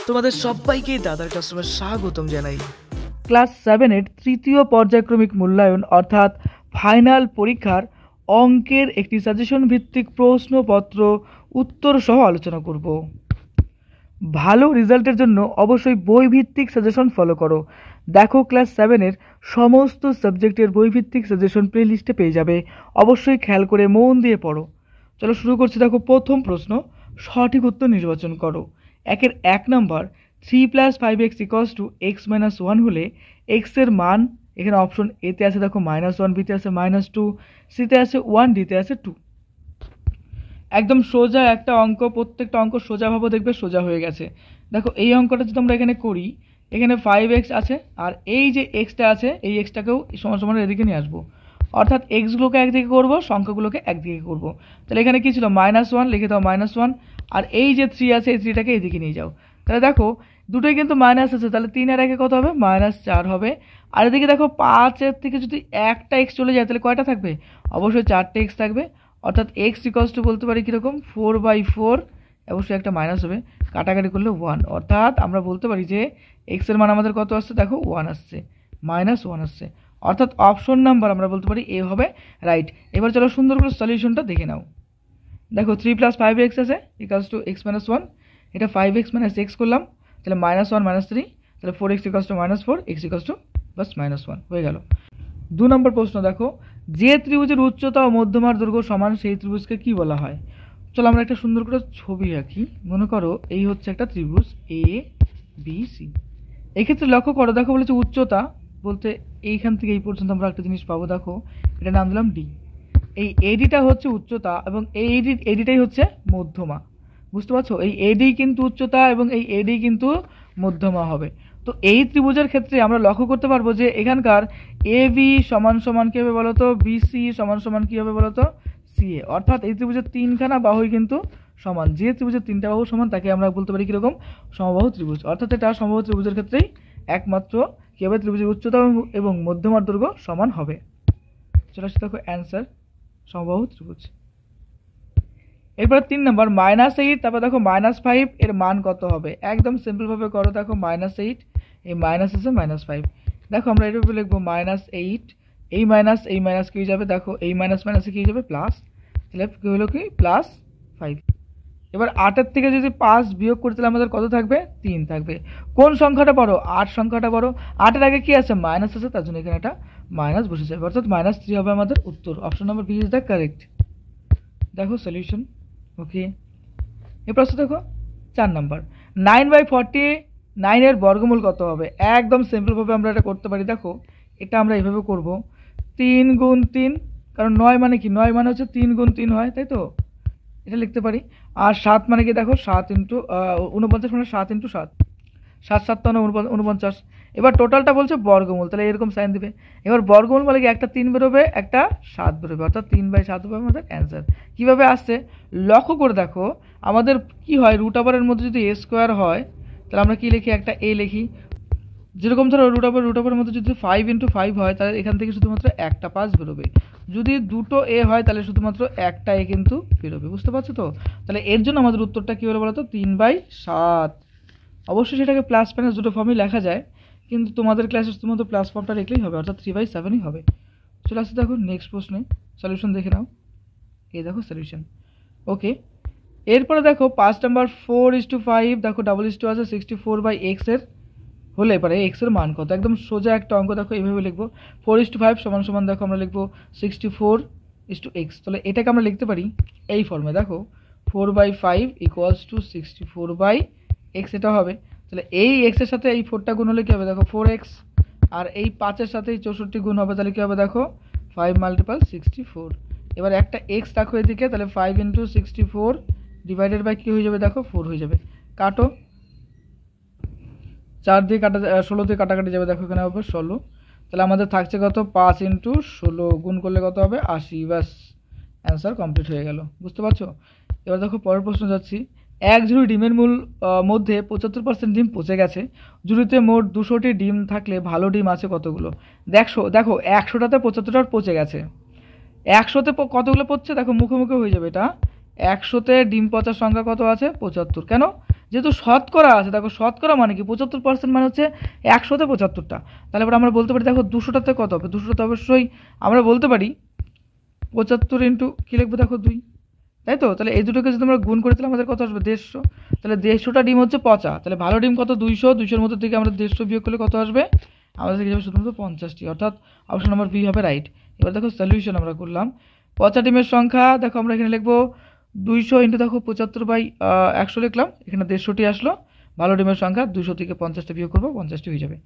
তোমাদের সবাইকে দাদার ক্লাসরুমে স্বাগতম জানাই। ক্লাস 7-এর তৃতীয় পর্যায়ক্রমিক মূল্যায়ন অর্থাৎ ফাইনাল পরীক্ষার অঙ্কের একটি সাজেশন ভিত্তিক প্রশ্নপত্র উত্তর সহ আলোচনা করব। ভালো রেজাল্টের জন্য অবশ্যই বই ভিত্তিক সাজেশন ফলো করো। দেখো ক্লাস 7-এর সমস্ত সাবজেক্টের বই ভিত্তিক সাজেশন প্লেলিস্টে পেয়ে যাবে, অবশ্যই খেয়াল করে মন দিয়ে পড়ো। চলো শুরু করছি। দেখো প্রথম প্রশ্ন, সঠিক উত্তর নির্বাচন করো। একের 1 নম্বর 3 + 5x = x - 1 হলে x এর মান এখানে অপশন এতে আছে দেখো -1, বিতে আছে -2, সিতে আছে 1, ডিতে আছে 2। একদম সোজা একটা অঙ্ক, প্রত্যেকটা অঙ্ক সোজা ভাবে দেখবে সোজা হয়ে গেছে। দেখো এই অঙ্কটা যদি আমরা এখানে করি, এখানে 5x আছে আর এই যে xটা আছে এই xটাকেও সমান সমান এদিকে নিয়ে আসবো, অর্থাৎ xগুলোকে একদিকে করব, সংখ্যাগুলোকে একদিকে করব। তাহলে এখানে কি ছিল -1, লিখে দাও -1, আর এই যে 3 আছে এই 3টাকে এদিকে নিয়ে যাও। তাহলে দেখো দুটোই কিন্তু মাইনাস আছে, তাহলে 3 আর 1 কত হবে -4 হবে। আর এদিকে দেখো 5-এর থেকে যদি একটা x চলে যায় তাহলে কয়টা থাকবে, অবশ্যই 4টে x থাকবে, অর্থাৎ x = বলতে পারি কীরকম 4/4, অবশ্যই একটা মাইনাস হবে, কাটাকাটি করলে 1, অর্থাৎ আমরা বলতে পারি যে x এর মান আমাদের কত আসছে, দেখো 1 আসছে, -1 আসছে, অর্থাৎ অপশন নাম্বার আমরা বলতে পারি এ হবে রাইট। এবার চলো সুন্দর করে সলিউশনটা দেখে নাও। দেখো 3 + 5x আছে = x - 1, এটা 5x - x করলাম, তাহলে -1 - 3, তাহলে 4x = -4, x বাস -1 হয়ে গেল। 2 নম্বর প্রশ্ন দেখো, যে ত্রিভুজের উচ্চতা ও মধ্যমার দৈর্ঘ্য সমান সেই ত্রিভুজকে কি বলা হয়? চলো আমরা একটা সুন্দর করে ছবি আঁকি। মনে করো এই হচ্ছে একটা ত্রিভুজ ABC। এক্ষেত্রে লক্ষ্য করো, দেখো বলেছে উচ্চতা বলতে এইখান থেকে এই পর্যন্ত আমরা একটা জিনিস পাবো, দেখো এটা নাম দিলাম D। এই ADটা হচ্ছে উচ্চতা এবং এই ADটাই হচ্ছে মধ্যমা, বুঝতে পারছো? এই AD কিন্তু উচ্চতা এবং এই AD কিন্তু মধ্যমা হবে। তো এই ত্রিভুজের ক্ষেত্রে আমরা লক্ষ্য করতে পারবো যে এখানকার AB = কী হবে বলো তো, BC = কী হবে বলো তো, CA, অর্থাৎ এই ত্রিভুজের 3খানা বাহুই কিন্তু সমান। যে ত্রিভুজের 3টা বাহু সমান তাকে আমরা বলতে পারি কীরকম, সমবাহু ত্রিভুজ। অর্থাৎ এটা সমবাহু ত্রিভুজের ক্ষেত্রেই একমাত্র কী হবে, ত্রিভুজের উচ্চতা এবং মধ্যমার দৈর্ঘ্য সমান হবে। চলে আসছে দেখো অ্যান্সার, সমবাহু ত্রিভুজ। এরপরে 3 নম্বর -8, তারপর দেখো -5 এর মান কত হবে? একদম সিম্পলভাবে করো, দেখো -8, এই মাইনাস আছে -5, দেখো আমরা এভাবে লিখবো -8, এই মাইনাস কি হয়ে যাবে, দেখো এই মাইনাসে কি হয়ে যাবে প্লাস, তাহলে কি হলো কি +5। এবার 8-এর থেকে যদি 5 বিয়োগ করতে তাহলে আমাদের কত থাকবে, 3 থাকবে। কোন সংখ্যাটা বড়, 8 সংখ্যাটা বড়। 8-এর আগে কি আছে, মাইনাস আছে, তার জন্য এখানে একটা মাইনাস বসে যাবে, অর্থাৎ -3 হবে আমাদের উত্তর। Option number B is the correct. দেখো সলিউশন, ওকে। এরপর আসছে দেখো 4 নম্বর 9/49 এর বর্গমূল কত হবে? একদম সিম্পলভাবে আমরা এটা করতে পারি। দেখো এটা আমরা এইভাবে করব, 3 × 3, কারণ 9 মানে কি, 9 মানে হচ্ছে 3 × 3 হয়, তাই তো, এটা লিখতে পারি। আর 7 মানে কি, দেখো 7 × 49 মানে 7 × 7, 7 × 7 = 49। এবার টোটালটা বলছে বর্গমূল, তাহলে এরকম সাইন দিবে। এবার বর্গমূল বলে কি, একটা 3 বেরোবে একটা 7 বেরোবে, অর্থাৎ 3/7 হবে আমাদের অ্যান্সার। কীভাবে আসছে লক্ষ্য করে দেখো, আমাদের কি হয়, √এর মধ্যে যদি a² হয় তাহলে আমরা কি লিখি, একটা a লিখি। যেরকম ধরো √এর মধ্যে যদি 5 × 5 হয় তাহলে এখান থেকে শুধুমাত্র একটা 5 বেরোবে। যদি দুটো a হয় তাহলে শুধুমাত্র একটা a কিন্তু বেরোবে, বুঝতে পারছো তো? তাহলে এর জন্য আমাদের উত্তরটা কী হলো বলো তো, 3/7। অবশ্যই সেটাকে প্লাস মাইনাস দুটো ফর্মই লেখা যায়, কিন্তু তোমাদের ক্লাসে শুধুমাত্র প্লাস ফর্মটা লিখলেই হবে, অর্থাৎ 3/7ই হবে। চলে আসছে দেখো নেক্সট প্রশ্নে, সলিউশন দেখে নাও। এই দেখো সলিউশন, ওকে। এরপরে দেখো 5 নম্বর 4:5, দেখো = আছে 64/x এর হলে এবারে x এর মান কত? একদম সোজা একটা অঙ্ক, দেখো এইভাবে লিখবো, 4:5 = দেখো আমরা লিখবো 64:x। তাহলে এটাকে আমরা লিখতে পারি এই ফর্মে, দেখো 4/5 = 64/x, এটা হবে। তাহলে এই x এর সাথে এই 4টা গুণ হলে কী হবে, দেখো 4x, আর এই 5-এর সাথে এই 64 গুণ হবে, তাহলে কী হবে, দেখো 5 × 64। এবার একটা x রাখো এদিকে, তাহলে 5 × 64 / কী হয়ে যাবে, দেখো 4 হয়ে যাবে। কাটো, 4 দিয়ে 16 দিয়ে কাটাকাটি যাবে, দেখো এখানে হবে 16, তাহলে আমাদের থাকছে কত, 5 × 16 গুণ করলে কত হবে 80, বাস অ্যান্সার কমপ্লিট হয়ে গেল, বুঝতে পারছো? এবার দেখো পরের প্রশ্ন যাচ্ছি। এক ঝুড়ি ডিমের মধ্যে 75% ডিম পচে গেছে। ঝুড়িতে মোট 200টি ডিম থাকলে ভালো ডিম আছে কতগুলো? দেখো 100টাতে 75টা পচে গেছে, 100তে কতগুলো পচছে, দেখো মুখে হয়ে যাবে এটা। 100তে ডিম পচার সংখ্যা কত আছে, 75। কেন, যেহেতু শতকরা আছে, দেখো শতকরা মানে কি 75% মানে হচ্ছে 100-তে 75টা। তাহলে এবার আমরা বলতে পারি দেখো 200টাতে কত হবে, 200টাতে অবশ্যই আমরা বলতে পারি 75 ইন্টু কী লিখবো দেখো 2, তাই তো। তাহলে এই দুটোকে যদি আমরা গুণ করে তাহলে আমাদের কত আসবে 150। তাহলে 150টা ডিম হচ্ছে পচা, তাহলে ভালো ডিম কত 200, 200-র মধ্যে থেকে আমরা 150 বিয়োগ করলে কত আসবে, আমাদের থেকে যাবে শুধুমাত্র 50টি, অর্থাৎ অপশন নাম্বার বি হবে রাইট। এবার দেখো সলিউশন আমরা করলাম। পচা ডিমের সংখ্যা দেখো আমরা এখানে লিখবো 200 ইন্টু দেখো 75/100 লিখলাম, এখানে 150টি আসলো। ভালো ডিমের সংখ্যা 200 থেকে 50টা বিয়োগ করবো, 50টি হয়ে যাবে।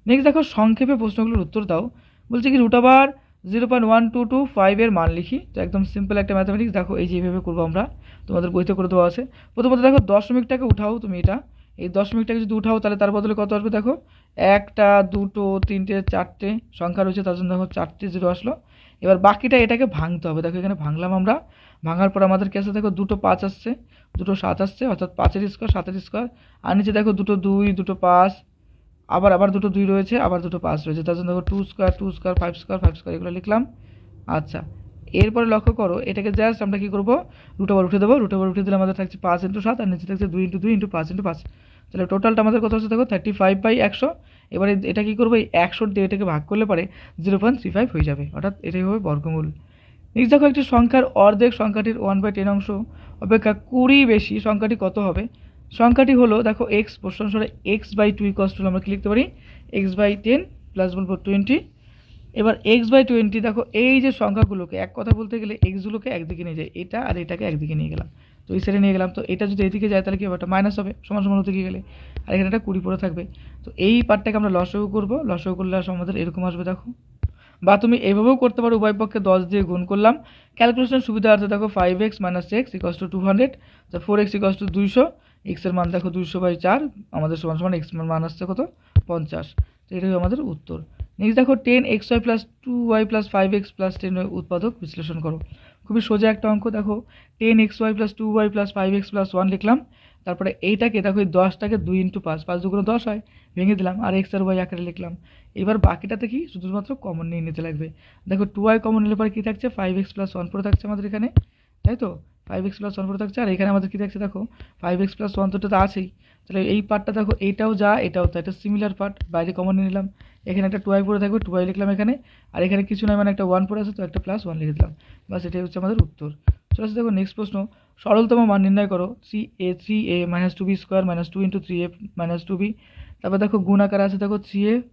নেক্সট দেখো সংক্ষেপে প্রশ্নগুলোর উত্তর দাও। বলছে কি √0.1225 এর মান লিখি। তো একদম সিম্পল একটা ম্যাথামেটিক্স, দেখো এই যে এইভাবে করবো আমরা, তোমাদের বইতে করে দেওয়া আছে। প্রথমত দেখো দশমিকটাকে উঠাও তুমি, এটা এই দশমিকটাকে যদি উঠাও তাহলে তার বদলে কত আসবে দেখো, 1টা 2টো 3টে 4টে সংখ্যা রয়েছে, তার জন্য দেখো 4টে 0 আসলো। এবার বাকিটা এটাকে ভাঙতে হবে, দেখো এখানে ভাঙলাম আমরা। ভাঙার পর আমাদের কাছে দেখো 2টো 5 আসছে, 2টো 7 আসছে, অর্থাৎ 5-এর স্কোয়ার 7-এর স্কোয়ার। আর নিচে দেখো 2টো 2, 2টো 5, আবার 2টো 2 রয়েছে, আবার 2টো 5 রয়েছে, তার জন্য দেখো 2 স্কোয়ার 2 স্কোয়ার 5 স্কোয়ার 5 স্কোয়ার এগুলো লিখলাম। আচ্ছা, এরপরে লক্ষ্য করো এটাকে জাস্ট আমরা কী করবো, √ উঠে দেবো। √ উঠে দিলে আমাদের থাকছে 5 × 7, আর নিচে থাকছে 2 × 2 × 5 × 5। তাহলে টোটালটা আমাদের কত হচ্ছে দেখো 35/100। এবারে এটা কী করবো, এই 100 দিয়ে এটাকে ভাগ করলে পারে 0.35 হয়ে যাবে, অর্থাৎ এটাই হবে বর্গমূল। নেক্সট দেখো একটি সংখ্যার অর্ধেক সংখ্যাটির 1/10 অংশ অপেক্ষা 20 বেশি সংখ্যাটি কত হবে। সংখ্যাটি হলো দেখো এক্স, প্রশ্ন অনুসারে x/2 = আমরা কী লিখতে পারি, x/10 প্লাস বলবো 20। এবার x/20 দেখো এই যে সংখ্যাগুলোকে এক কথা বলতে গেলে এক্সগুলোকে একদিকে নিয়ে যায়, এটা আর এটাকে একদিকে নিয়ে গেলাম, তো এই সাইডে নিয়ে গেলাম। তো এটা যদি এদিকে যায় তাহলে কি হবে, একটা মাইনাস হবে, সমান সমান হতে গিয়ে গেলে, আর এখানে একটা 20 পড়ে থাকবে। তো এই পার্টটাকে আমরা লসাগু করবো, লসাগু করলে আমাদের এরকম আসবে দেখো। বা তুমি এইভাবেও করতে পারো, উভয় পক্ষে 10 দিয়ে গুণ করলাম। ক্যালকুলেশন সুবিধার্থে দেখো 5x - x = 200, তো 4x = 200, এক্সের মান দেখো 200/4 আমাদের সমান সমান এক্স মান আসছে কত 50। তো এটাই আমাদের উত্তর। নেক্সট দেখো 10xy + 2y + 5x + 10y উৎপাদক বিশ্লেষণ করো। খুবই সোজা একটা অঙ্ক, দেখো 10xy + 2y + 5x + 1 লিখলাম। তারপরে এইটাকে দেখো এই 10টাকে 2 × 5, 5 × 2 = 10 হয়, ভেঙে দিলাম, আর এক্স আর ওয়াই আকারে লিখলাম। এবার বাকিটাতে কি শুধুমাত্র কমন নিয়ে নিতে লাগবে। দেখো 2y কমন নিলে পরে কী থাকছে, 5x + 1 পড়ে থাকছে আমাদের এখানে, তাই তো 5x + 1 পড়ে থাকছে। আর এখানে আমাদের কী থাকছে দেখো 5x + 1 তো আছেই। তাহলে এই পার্টটা দেখো এইটাও যা এটাও তা, এটা সিমিলার পার্ট, বাইরে কমন নিয়ে নিলাম। এখানে একটা 2y পড়ে থাকবে, 2y লিখলাম এখানে, আর এখানে কিছু নয় মানে একটা 1 পড়ে আছে, তো একটা +1 লিখে দিলাম। বাস এটাই হচ্ছে আমাদের উত্তর। চলে আসছে দেখো নেক্সট প্রশ্ন, সরলতম মান নির্ণয় করো। 3a - 2b² - 2 × 3a - 2b। তারপর দেখো গুণ আকারে আছে দেখো 3a -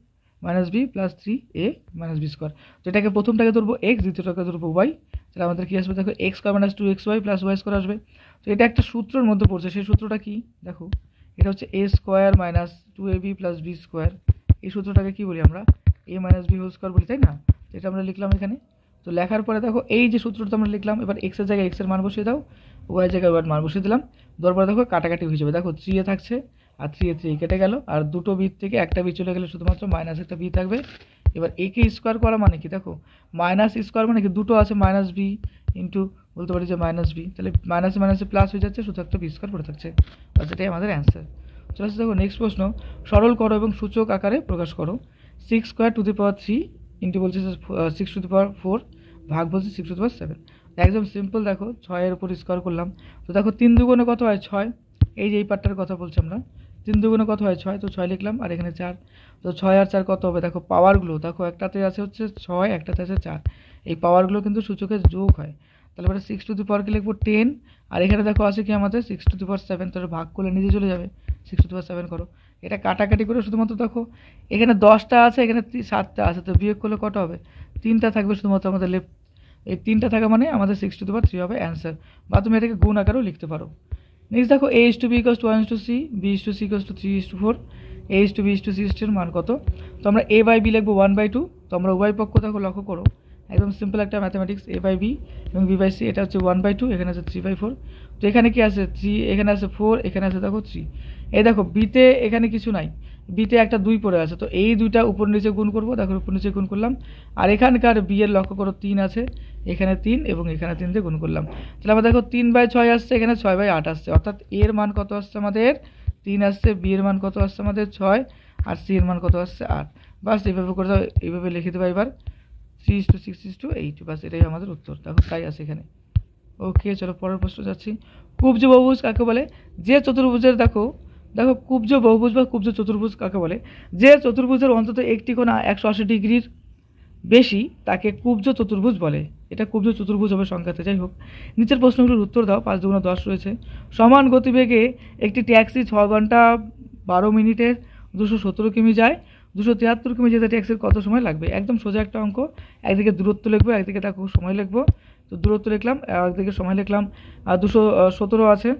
b + 3a - b²। তো এটাকে প্রথমটাকে ধরবো x, দ্বিতীয়টাকে ধরবো y। তাহলে আমাদের কী আসবে দেখো x² - 2xy + y² আসবে। তো এটা একটা সূত্রের মধ্যে পড়ছে, সেই সূত্রটা কি দেখো, এটা হচ্ছে a² - 2ab + b²। এই সূত্রটাকে কি বলি আমরা, a - b² বলি, তাই না। তো এটা আমরা লিখলাম এখানে। তো লেখার পরে দেখো এই যে সূত্রটা আমরা লিখলাম, এবার x এর জায়গায় x এর মান বসিয়ে দাও, y এর জায়গায় y এর মান বসিয়ে দিলাম। দেওয়ার পরে দেখো কাটাকাটি হয়ে যাবে, দেখো 3a থাকছে আর 3 কেটে গেল, আর দুটো বি থেকে একটা বি চলে গেলে শুধুমাত্র মাইনাস একটা বি থাকবে। এবার a কে স্কোয়ার করা মানে কি দেখো, মাইনাস স্কোয়ার মানে কি দুটো আছে -b ইন্টু বলতে পারি যে -b, তাহলে মাইনাসে মাইনাসে প্লাস হয়ে যাচ্ছে, শুধু একটা b² পড়ে থাকছে। বাস এটাই আমাদের অ্যান্সার। চলে আসছে দেখো নেক্সট প্রশ্ন, সরল করো এবং সূচক আকারে প্রকাশ করো। 6² ইন্টু বলছে 6⁴ ভাগ বলছে 6⁻7। একদম সিম্পল, দেখো 6-এর উপর স্কোয়ার করলাম। তো দেখো 3 দুগুণে কত হয় 6, এই যে এই পার্টটার কথা বলছি আমরা, 3 দুগুণে কত হয় 6, তো 6 লিখলাম, আর এখানে 4। তো 6 আর 4 কত হবে দেখো, পাওয়ারগুলো দেখো একটাতে আছে হচ্ছে 6, একটাতে আছে 4, এই পাওয়ারগুলো কিন্তু সূচকের যোগ হয়। তাহলে এবারে 6⁴ কে লিখবো 10, আর এখানে দেখো আছে কি আমাদের 6⁻7, তাহলে ভাগ করলে নিজে চলে যাবে, 6⁻7 করো। এটা কাটাকাটি করে শুধুমাত্র দেখো এখানে 10টা আছে, এখানে 7টা আছে, তো বিয়োগ করলে কত হবে, 3টা থাকবে শুধুমাত্র আমাদের লেফট। এই 3টা থাকা মানে আমাদের 6⁻3 হবে অ্যান্সার, বা তুমি এটাকে গুণ আকারেও লিখতে পারো। নেক্সট দেখো a/b = 1:c, b/c = 3:4, a/b = c এর মান কত। তো আমরা a/b লিখবো 1/2। তো আমরা উভয় পক্ষ দেখো লক্ষ্য করো, একদম সিম্পল একটা ম্যাথামেটিক্স, a/b এবং b/c, এটা হচ্ছে 1/2, এখানে আছে 3/4। তো এখানে কি আছে 3, এখানে আছে 4, এখানে আছে দেখো 3। এই দেখো বিতে এখানে কিছু নাই, বিতে একটা 2 পড়ে আছে, তো এই দুইটা উপর নিচে গুণ করবো, দেখো উপর নিচে গুণ করলাম। আর এখানকার বি এর লক্ষ্য করো 3 আছে, এখানে 3 এবং এখানে 3 দিয়ে গুণ করলাম। তাহলে আমরা দেখো 3/6 আসছে, এখানে 6/8 আসছে, অর্থাৎ এর মান কত আসছে আমাদের 3 আসছে, বি এর মান কত আসছে আমাদের 6, আর সি এর মান কত আসছে 8। বাস এইভাবে করে দাও, এইভাবে লিখে দেবো এবার 3:6:8, বাস এটাই আমাদের উত্তর, দেখো তাই আছে এখানে। ওকে, চলো পরের প্রশ্ন যাচ্ছি। কুব্জ বহুভুজ কাকে বলে? যে চতুর্ভুজের দেখো দেখো কুব্জ বহুভুজ বা কুব্জ চতুর্ভুজ কাকে বলে? যে চতুর্ভুজের অন্তত একটি কোণ 180 ডিগ্রির বেশি তাকে কুব্জ চতুর্ভুজ বলে। এটা কুব্জ চতুর্ভুজ হবে সংখ্যাতে। যাই হোক, নিচের প্রশ্নগুলোর উত্তর দাও। 5 দুগুণে 10 রয়েছে। সমান গতিবেগে একটি ট্যাক্সি 6 ঘন্টা 12 মিনিটের 217 কিমি যায়। 273 কিমি যেতে ট্যাক্সির কত সময় লাগবে? একদম সোজা একটা অঙ্ক। একদিকে দূরত্ব লিখবো, একদিকে দেখো সময় লিখবো। তো দূরত্ব লিখলাম, একদিকে সময় লিখলাম। 217 আছে,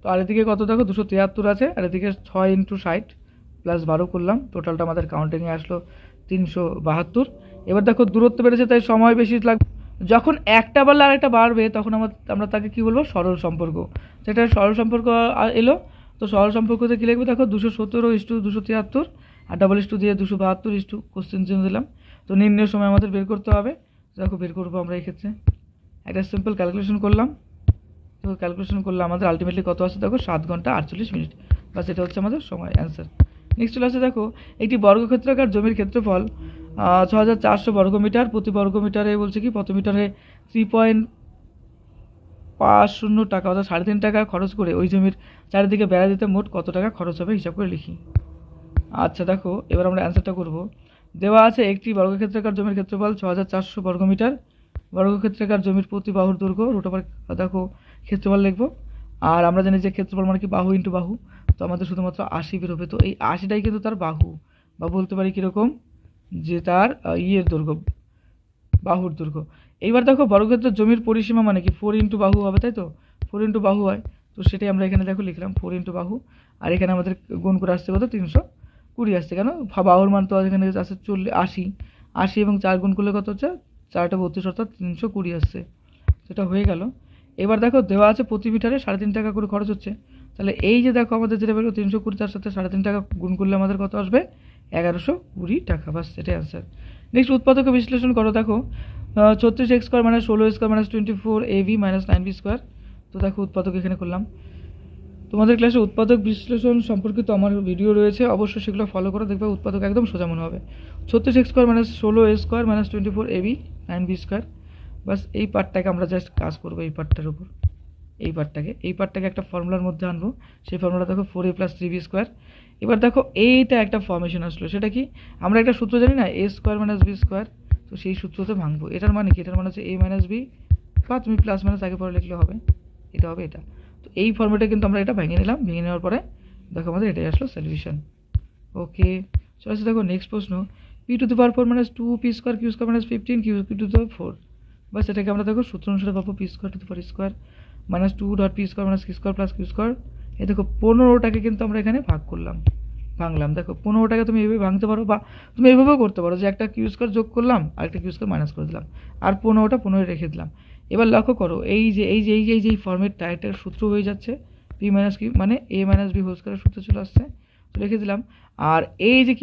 তো আর এদিকে কত দেখো 273 আছে, আর এদিকে 6 × 60 প্লাস 12 করলাম, টোটালটা আমাদের কাউন্টিংয়ে আসলো 372। এবার দেখো দূরত্ব বেড়েছে তাই সময় বেশি লাগবে। যখন একটা বাড়লে আরেকটা বাড়বে তখন আমরা তাকে কী বলবো? সরল সম্পর্ক। সেটা সরল সম্পর্ক এলো। তো সরল সম্পর্কতে কী লিখবে দেখো 217 × 273 আর ডাবল ইস্টু দিয়ে 272 ইস্টু কোশ্চেন চিহ্ন দিলাম। তো নির্ণয় সময় আমাদের বের করতে হবে। দেখো বের করবো আমরা এই ক্ষেত্রে একটা সিম্পল ক্যালকুলেশন করলাম। তো ক্যালকুলেশন করলে আমাদের আলটিমেটলি কত আছে দেখো 7 ঘন্টা 48 মিনিট। বাস এটা হচ্ছে আমাদের সময় অ্যান্সার। নেক্সট চলে আসছে দেখো একটি বর্গক্ষেত্রাকার জমির ক্ষেত্রফল 6400 বর্গমিটার। প্রতি বর্গমিটারে বলছে কি প্রতি মিটারে 3.50 টাকা অর্থাৎ 3.5 টাকা খরচ করে ওই জমির চারিদিকে বেড়া দিতে মোট কত টাকা খরচ হবে হিসাব করে লিখি। আচ্ছা দেখো এবার আমরা অ্যান্সারটা করব। দেওয়া আছে একটি বর্গক্ষেত্রাকার জমির ক্ষেত্রফল 6400 বর্গমিটার। বর্গক্ষেত্রাকার জমির প্রতি বাহুর দৈর্ঘ্য রুট ওভার দেখো ক্ষেত্রফল লিখবো। আর আমরা জানি যে ক্ষেত্রফল মানে কি বাহু ইন্টু বাহু। তো আমাদের শুধুমাত্র 80 বের হবে। তো এই 80টাই কিন্তু তার বাহু, বা বলতে পারি কীরকম যে তার দৈর্ঘ্য, বাহুর দৈর্ঘ্য। এইবার দেখো বর্গক্ষেত্রের জমির পরিসীমা মানে কি 4 × বাহু হবে, তাই তো 4 × বাহু হয়। তো সেটাই আমরা এখানে দেখো লিখলাম 4 × বাহু। আর এখানে আমাদের গুণ করে আসছে কত 320 আসছে। কেন? বাহুর মান তো এখানে আসছে 80 এবং 4 গুণ করলে কত হচ্ছে 4টা 32 অর্থাৎ 320 আসছে। সেটা হয়ে গেল। এবার দেখো দেওয়া আছে প্রতি মিটারে 3.5 টাকা করে খরচ হচ্ছে। তাহলে এই যে দেখো আমাদের যেটা বেরো 320, তার সাথে 3.5 টাকা গুণ করলে আমাদের কত আসবে 1120 টাকা। বাস এটাই অ্যান্সার। নেক্সট উৎপাদকে বিশ্লেষণ করো। দেখো 36x² - 16² - 24 ab - 9b²। তো দেখো উৎপাদক এখানে করলাম। তোমাদের ক্লাসে উৎপাদক বিশ্লেষণ সম্পর্কিত আমার ভিডিও রয়েছে, অবশ্যই সেগুলো ফলো করো, দেখবে উৎপাদক একদম সোজা মনে হবে। 36x² - 16a² - 24 ab 9b²। বাস এই পার্টটাকে আমরা জাস্ট কাজ করবো এই পার্টটার উপর। এই পার্টটাকে একটা ফর্মুলার মধ্যে আনবো। সেই ফর্মুলা দেখো 4a + 3b²। এবার দেখো এইটা একটা ফর্মেশন আসলো। সেটা কি? আমরা একটা সূত্র জানি না, a² - b²। তো সেই সূত্রতে ভাঙবো। এটার মানে কি? এটার মানে হচ্ছে a - b, বা তুমি প্লাস মাইনাস আগে পরে লিখলে হবে। এটা হবে এটা। তো এই ফর্মেটে কিন্তু আমরা এটা ভেঙে নিলাম। ভেঙে নেওয়ার পরে দেখো আমাদের এটাই আসলো সলিউশন। ওকে, চলে আসছে দেখো নেক্সট প্রশ্ন। p⁴ - 2p² q² - 15 q⁴। বাস এটাকে আমরা দেখো সূত্র অনুসারে পাবো p² - 2p² - q² + q²। এই দেখো 15টাকে কিন্তু আমরা এখানে ভাঙলাম। দেখো 15টাকে তুমি এইভাবে ভাঙতে পারো, বা তুমি এইভাবেও করতে পারো যে একটা q² যোগ করলাম আর একটা q² মাইনাস করে দিলাম, আর 15টা 15 রেখে দিলাম। এবার লক্ষ্য করো এই যে ফর্মেটটা এটার সূত্র হয়ে যাচ্ছে p - q মানে a - b² সূত্র চলে আসছে। তো রেখে দিলাম। আর এই যে q⁴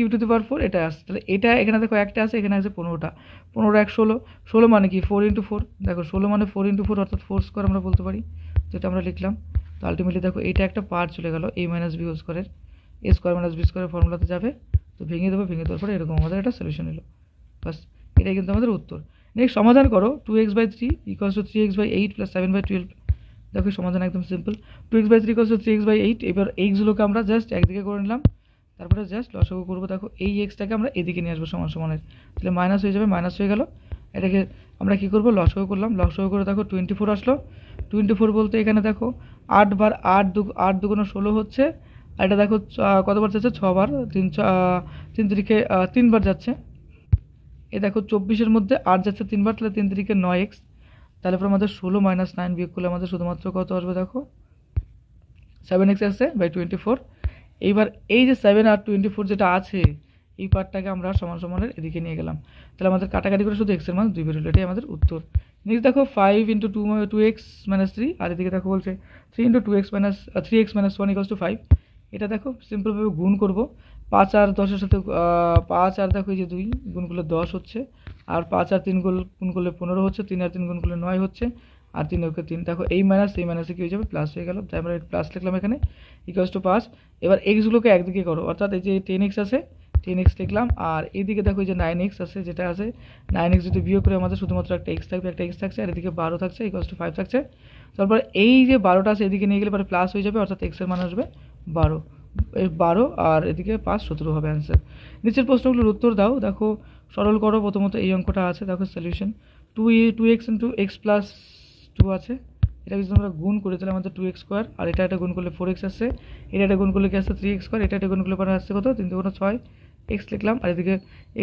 এটা আসছে। তাহলে এটা এখানে দেখো একটা আছে, এখানে আছে 15টা। 15 × 16, 16 মানে কি 4 × 4। দেখো 16 মানে 4 × 4 অর্থাৎ 4² আমরা বলতে পারি। যেটা আমরা লিখলাম। তো আলটিমেটলি দেখো এইটা একটা পার্ট চলে গেল a - b² এর, a² - b² ফর্মুলাতে যাবে। তো ভেঙে দেবো, ভেঙে দেওয়ার পরে এরকম আমাদের একটা সলিউশন এলো। বাস এটাই কিন্তু আমাদের উত্তর। নেক্সট সমাধান করো। 2x/3 = 3x/8 + 7/12। দেখো সমাধান একদম সিম্পল। 2x/3 = 3x/8। এবার এইগুলোকে আমরা জাস্ট একদিকে করে নিলাম, তারপরে জাস্ট লসাগু করবো। দেখো এই এক্সটাকে আমরা এদিকে নিয়ে আসবো সমান সমানের, তাহলে মাইনাস হয়ে যাবে, মাইনাস হয়ে গেল। এটাকে আমরা কী করবো লসাগু করলাম। লসাগু করে দেখো 24 আসলো। 24 বলতে এখানে দেখো 8 বার 8 দুগুণে 16 হচ্ছে। আর এটা দেখো কতবার যাচ্ছে 6 বার, 3 তিরিকে 3 বার যাচ্ছে। এই দেখো 24-এর মধ্যে 8 যাচ্ছে 3 বার, তাহলে 3 তিরিকে 9x। তাহলে পরে আমাদের 16 - 9 বিয়োগ করলে আমাদের শুধুমাত্র কত আসবে দেখো 7x আসছে বাই 24। এইবার এই যে 7 আর 24 যেটা আছে এই পার্টটাকে আমরা সমান সমানের এদিকে নিয়ে গেলাম। তাহলে আমাদের কাটাকাটি করে শুধু এক্সের মান 2 বেরোলো। এটাই আমাদের উত্তর। নেক্সট দেখো 5 × 2x - 3। আর এদিকে দেখো বলছে 3 × 3x - 1 = 5। এটা দেখো সিম্পলভাবে গুণ করব। 5 আর 10-এর সাথে 5 আর দেখো এই যে 2 গুণ করলে 10 হচ্ছে। আর 5 আর 3 গুণ করলে 15 হচ্ছে। 3 আর 3 গুণ করলে 9 হচ্ছে। আর 3 ওকে 3 দেখো এই মাইনাসে কী হয়ে যাবে প্লাস হয়ে গেল। তাই আমরা প্লাস লিখলাম এখানে = 5। এবার এক্সগুলোকে একদিকে করো, অর্থাৎ এই যে 10x আছে 10x লিখলাম। আর এদিকে দেখো এই যে 9x আছে, যেটা আছে 9x যদি বিয়োগ করে আমাদের শুধুমাত্র একটা x থাকবে, একটা x থাকছে, আর এদিকে 12 থাকছে ইকুয়ালস টু 5 থাকছে। তারপর এই যে 12টা আছে এদিকে নিয়ে গেলে পরে প্লাস হয়ে যাবে, অর্থাৎ x এর মান আসবে 12 আর এদিকে 5 17 হবে অ্যান্সার। নিচের প্রশ্নগুলোর উত্তর দাও। দেখো সরল করো। প্রথমত এই অঙ্কটা আছে, দেখো solution 2x into x plus 2 আছে, এটা যদি আমরা গুণ করি তাহলে আমাদের 2x স্কোয়ার, আর এটা গুণ করলে 4x আসছে, এটা গুণ করলে কি আসছে 3x স্কোয়ার, এটা গুণ করলে পরে আসছে কত 3 × 6 x লিখলাম। আর এদিকে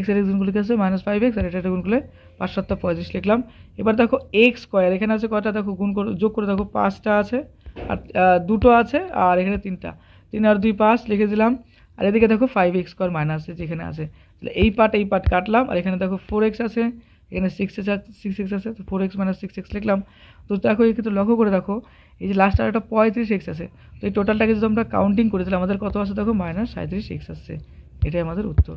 x এর গুণ করলে কি আসছে -5x, আর এটা গুণ করলে 5 7 35 লিখলাম। এবার দেখো x স্কোয়ার এখানে আছে কয়টা, দেখো গুণ করে যোগ করে দেখো 5টা আছে, আর 2টো আছে, আর এখানে 3টা, 3 আর 2 5 লিখে দিলাম। আর এদিকে দেখো 5x স্কোয়ার মাইনাস যেখানে আছে, তাহলে এই পার্ট কাটলাম। আর এখানে দেখো 4x আছে, এখানে 6x আছে, তো 4x - 6x লিখলাম। তো দেখো এই ক্ষেত্রে লক্ষ্য করে দেখো এই যে লাস্ট আর একটা 35x আছে, তো এই টোটালটাকে যদি আমরা কাউন্টিং করি তাহলে আমাদের কত আছে দেখো -37x আসছে, এটাই আমাদের উত্তর।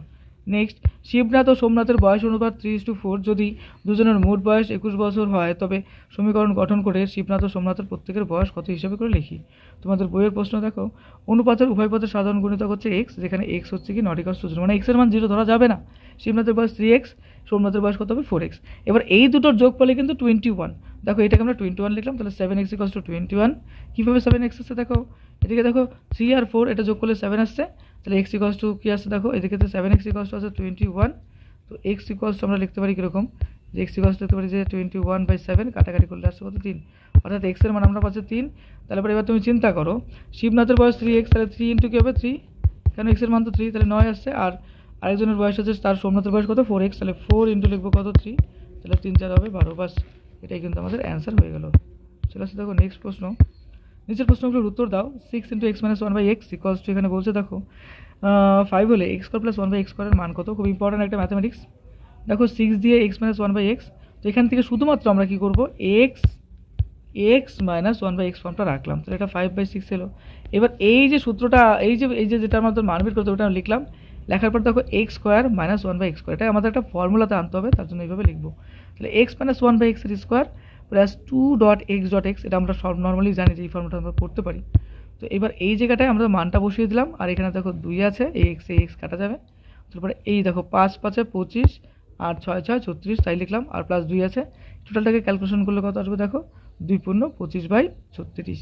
নেক্সট, শিবনাথ ও সোমনাথের বয়স অনুপাত 3:4, যদি দুজনের মোট বয়স 21 বছর হয় তবে সমীকরণ গঠন করে শিবনাথ ও সোমনাথের প্রত্যেকের বয়স কত হিসাবে করে লিখি। তোমাদের বইয়ের প্রশ্ন দেখো, অনুপাতের উভয় পদের সাধারণ গুণিতক হচ্ছে x, যেখানে x হচ্ছে কি not equals to 0, মানে x এর মান 0 ধরা যাবে না। শিবনাথের বয়স 3x, সোমনাথের বয়স কত হবে 4x। এবার এই দুটোর যোগ ফলে কিন্তু 21, দেখো এটাকে আমরা 21 লিখলাম, তাহলে 7x = 21। কীভাবে 7x আসছে দেখো, এদিকে দেখো 3 আর 4 এটা যোগ করলে 7 আসছে, তাহলে x = কি আসছে দেখো, এদিকে তো 7x = আছে 21, তো x = আমরা লিখতে পারি কীরকম, যে x = লিখতে পারি যে 21/7, কাটাকাটি করলে আসছে কত 3, অর্থাৎ x এর মান আমরা পাচ্ছি 3। তাহলে পরে এবার তুমি চিন্তা করো, শিবনাথের বয়স 3x, তাহলে 3 × কি হবে 3, কেন x এর মান তো 3, তাহলে 9 আসছে। আর আরেকজনের বয়স হচ্ছে তার সোমনাথের বয়স কত 4x, তাহলে 4 × লিখবো কত 3, তাহলে 3 4 হবে 12, বাস এটাই কিন্তু আমাদের অ্যান্সার হয়ে গেল। চলে আসছে দেখো নেক্সট প্রশ্ন। নিচের প্রশ্নগুলোর উত্তর দাও। 6 × x - 1/x = এখানে বলছে দেখো 5 হলে x² + 1/x² এর মান কত, খুব ইম্পর্টেন্ট একটা ম্যাথামেটিক্স। দেখো 6 দিয়ে x - 1/x, তো এখান থেকে শুধুমাত্র আমরা কি করব x - 1/x ফর্মটা রাখলাম, তাহলে এটা 5/6 এলো। এবার এই যে সূত্রটা এই যে যেটা আমাদের মান বের করতে ওটা লিখলাম, লেখার পর দেখো x² - 1/x², এটা আমাদের একটা ফর্মুলাতে আনতে হবে, তার জন্য এইভাবে লিখবো। তাহলে x - 1/x এর স্কোয়ার প্লাস 2.x.x, এটা আমরা সব নর্মালি জানি যে এই ফর্মুলাটা আমরা করতে পারি। তো এবার এই জায়গাটায় আমরা মানটা বসিয়ে দিলাম, আর এখানে দেখো 2 আছে, এই x কাটা যাবে। তারপরে এই দেখো 5 5 25 আর 6 6 36, তাই লিখলাম, আর প্লাস 2 আছে। টোটালটাকে ক্যালকুলেশন করলে কত আসবে দেখো 2 × 25/36,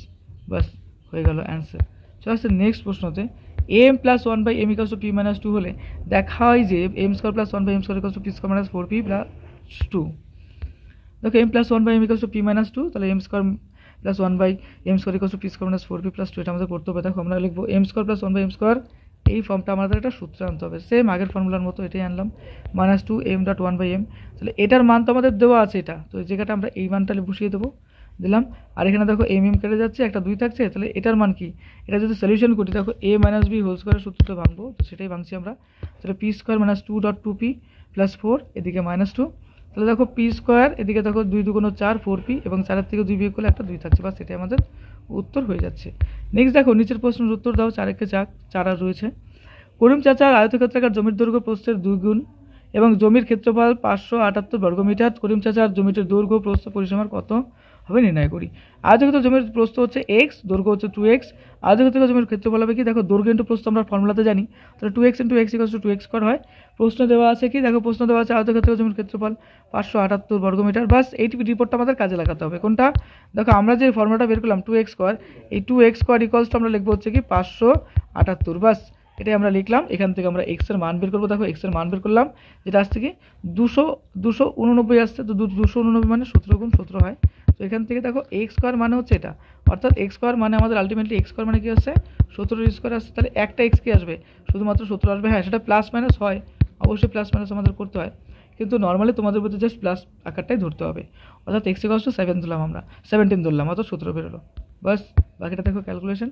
বাস হয়ে গেল অ্যান্সার। চলে আসছে নেক্সট প্রশ্নতে, m + 1/m = p - 2 হলে দেখা হয় যে m² + 1/m² = p² - 4p + 2। দেখো m + 1/m = p - 2, তাহলে m² + 1/m² = p² - 4p + 2, এটা আমাদের করতে হবে। দেখো আমরা লিখবো m² + 1/m², এই ফর্মটা আমাদের একটা সূত্র আনতে হবে, সেম আগের ফর্মুলার মতো এটাই আনলাম, -2m.1/m, তাহলে এটার মান তো আমাদের দেওয়া আছে এটা, তো এই জায়গাটা আমরা এই মানটা বসিয়ে দেবো, দিলাম। আর এখানে দেখো m কেটে যাচ্ছে, একটা 2 থাকছে, তাহলে এটার মান কি, এটা যদি সলিউশন করি দেখো a - b হোল স্কয়ারের সূত্রটা ভাঙবো, তো সেটাই ভাঙছি আমরা। তাহলে p² - 2.2p + 4, এদিকে -2, তাহলে দেখো p², এদিকে দেখো 2 × 2 = 4 4p, এবং 4 থেকে 2 বিয়োগ করলে একটা 2 থাকছে, বাস এটাই আমাদের উত্তর হয়ে যাচ্ছে। নেক্সট দেখো নিচের প্রশ্নের উত্তর দাও। 4 × 4 আর রয়েছে, করিম চাচার আয়তক্ষেত্রাকার জমির দৈর্ঘ্য প্রস্থের 2 গুণ এবং জমির ক্ষেত্রফল 578 বর্গমিটার। করিম চাচার জমিটির দৈর্ঘ্য প্রস্থ পরিসীমার কত হবে নির্ণয় করি। আয়তক্ষেত্র জমির প্রস্থ হচ্ছে x, দৈর্ঘ্য হচ্ছে 2x। আয়তক্ষেত্র জমির ক্ষেত্রফল হবে কি, দেখো দৈর্ঘ্য ইন্টু প্রস্থ আমরা ফর্মুলাতে জানি, তাহলে 2x × x = 2x² হয়। প্রশ্ন দেওয়া আছে কি, দেখো প্রশ্ন দেওয়া আছে আয়তক্ষেত্র জমির ক্ষেত্রফল 578 বর্গমিটার, বাস এই রিপোর্টটা আমাদের কাজে লাগাতে হবে। কোনটা, দেখো আমরা যে ফর্মুলাটা বের করলাম 2x², এই 2x² = আমরা লিখবো হচ্ছে কি 578, বাস এটাই আমরা লিখলাম। এখান থেকে আমরা x এর মান বের করবো, দেখো x এর মান বের করলাম, যেটা আসছে কি 289 আসছে, তো 289 মানে 17 × 17 হয়। তো এখান থেকে দেখো x² মানে হচ্ছে এটা, অর্থাৎ x² মানে আমাদের আলটিমেটলি x² মানে কি আসছে 17 আসছে, তাহলে একটা x কি আসবে শুধুমাত্র 17 আসবে। হ্যাঁ সেটা প্লাস মাইনাস হয়, অবশ্যই প্লাস মাইনাস আমাদের করতে হয়, কিন্তু নর্মালি তোমাদের বলতে জাস্ট প্লাস আকারটাই ধরতে হবে, অর্থাৎ x = 7 ধরলাম আমরা, 17 ধরলাম, অর্থাৎ 17 বেরোলো, বাস বাকিটা দেখো ক্যালকুলেশন।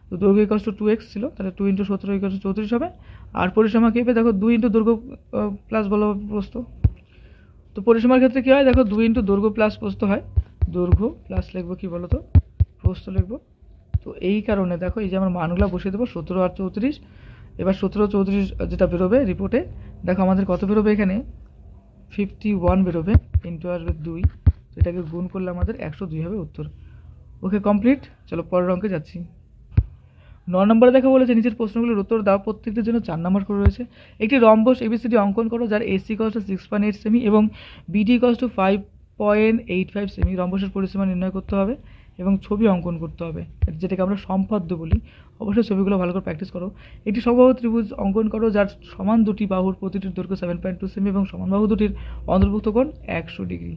তো দৈর্ঘ্য = 2x ছিল, তাহলে 2 × 17 = 34 হবে। আর পরিসীমা কী হবে, দেখো 2 × দৈর্ঘ্য প্লাস বলো প্রস্থ, তো পরিসীমার ক্ষেত্রে কী হয় দেখো 2 × দৈর্ঘ্য প্লাস প্রস্থ হয়, দৈর্ঘ্য প্লাস লিখবো কি বলো তো প্রস্থ লিখবো। তো এই কারণে দেখো এই যে আমার মানগুলো বসিয়ে দেবো 17 আর 34। এবার 17 34 যেটা বেরোবে রিপোর্টে, দেখো আমাদের কত বেরোবে, এখানে 51 বেরোবে, ইন্টু আসবে 2, তো এটাকে গুণ করলে আমাদের 102 হবে উত্তর। ওকে কমপ্লিট, চলো পরের অঙ্কে যাচ্ছি। নম্বরে দেখা বলেছে নিচের প্রশ্নগুলোর উত্তর দাও। প্রত্যেকটির জন্য 4 নম্বর করে রয়েছে। একটি রম্বস এবিসিডি অঙ্কন করো যার এসি কস্ট 6.8 সেমি এবং বিডি কস্ট 5.85 সেমি। রম্বসের পরিসীমা নির্ণয় করতে হবে এবং ছবি অঙ্কন করতে হবে, যেটাকে আমরা সম্পাদ্য বলি। অবশ্যই ছবিগুলো ভালো করে প্র্যাকটিস করো। একটি সমবাহু ত্রিভুজ অঙ্কন করো যার সমান দুটি বাহুর প্রতিটির দৈর্ঘ্য 7.2 সেমি এবং সমান বাহু দুটির অন্তর্ভুক্ত কোণ 100 ডিগ্রি।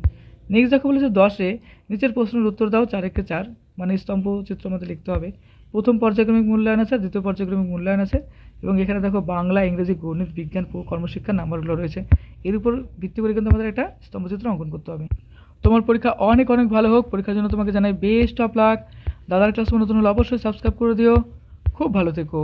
নেক্সট দেখা বলেছে 10-এ নিচের প্রশ্নের উত্তর দাও। 4-4 মানে স্তম্ভ চিত্র মধ্যে লিখতে হবে। প্রথম পর্যায়ক্রমিক মূল্যায়ন আছে, দ্বিতীয় পর্যায়ক্রমিক মূল্যায়ন আছে এবং এখানে দেখো বাংলা, ইংরেজি, গণিত, বিজ্ঞান, কর্মশিক্ষার নাম্বারগুলো রয়েছে। এর উপর ভিত্তি করে কিন্তু আমাদের একটা স্তম্ভচিত্র অঙ্কন করতে হবে। তোমার পরীক্ষা অনেক অনেক ভালো হোক। পরীক্ষার জন্য তোমাকে জানাই বেস্ট অফ লাক। দাদার ক্লাস নতুন হলে অবশ্যই সাবস্ক্রাইব করে দিও। খুব ভালো থেকো।